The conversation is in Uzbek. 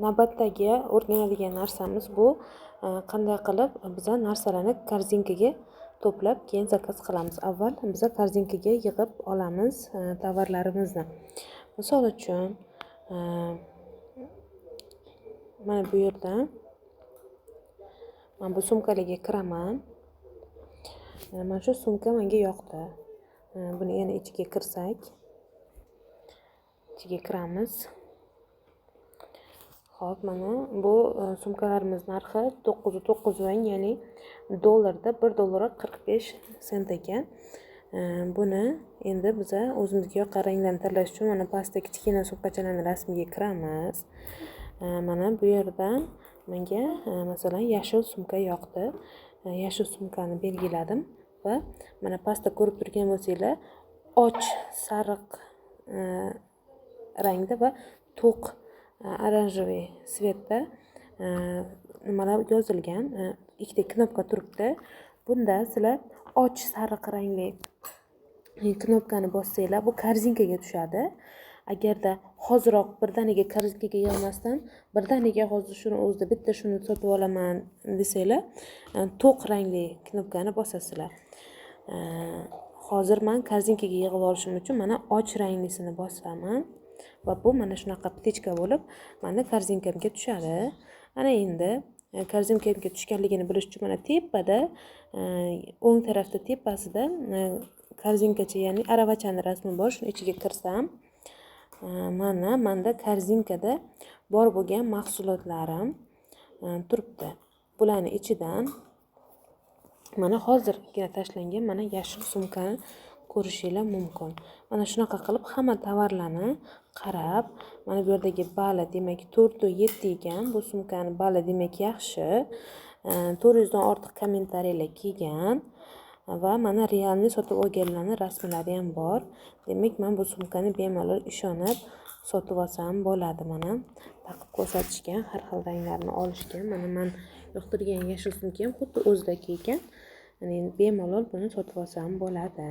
Navbatdagi o'rganadigan narsamiz bu qanday qilib biz narsalarni korzinkaga to'plab keyin zakaz qilamiz. Avval biz korzinkaga yig'ib olamiz tovarlarimizni. Misol uchun mana bu yerda men bu sumkalarga kiraman. Mana shu sumka menga yoqdi. Buni yana ichiga kirsak, ichiga kiramiz. Xo'p, mana bu sumkalarimiz narxi 909 yuan, ya'ni dollarda $1.45 ekan. Buni endi biz o'zimizga yoqqan ranglarni tanlash uchun mana pastda kichkina sumkachalarning rasmiga kiramiz. Mana bu yerdan menga masalan yashil sumka yoqdi. Yashil sumkani belgiladim va mana pastda ko'rib turgan bo'lsanglar, och sariq rangda va to'q oranjoviy svetda nimalar yozilgan, ikkita knopka turibdi. Bunda sizlar och sariq rangli knopkani bossanglar, bu korzinkaga tushadi. Agarda hoziroq birdaniga korzinkaga yig'masdan, birdaniga hozir shuni o'zida bitta shuni sotib olaman desanglar, to'q rangli knopkani bosasizlar. Hozir men korzinkaga yig'ib olishim uchun mana och ranglisini bosaman va bu mana shunaqa птичка bo'lib, meni korzinkamga tushadi. Ana endi korzinkamga tushganligini bilish uchun mana tepada, o'ng tarafda tepasida korzinkacha, ya'ni aravachani rasmi bor. Shuni ichiga kirsam, mana menda korzinkada bor bo'lgan mahsulotlarim turibdi. Bularning ichidan mana hozirgina tashlangan mana yashil sumkani ko'rishinglar mumkin. Mana shunaqa qilib hamma tovarlarni qarab, mana bu yerdagi bali demak 4.7 ekan. Bu sumkani bali demak yaxshi. 400 dan ortiq kommentariyalar kelgan va mana realni sotib olganlarning rasmlari ham bor. Demak, men bu sumkani bemalol ishonib sotib olsam bo'ladi. Mana taqib ko'rsatishgan, har xil ranglarni olishgan. Mana men yoqtirgan yashil sumka ham xuddi o'zidagi ekan. Endi bemalol buni sotib olsam bo'ladi.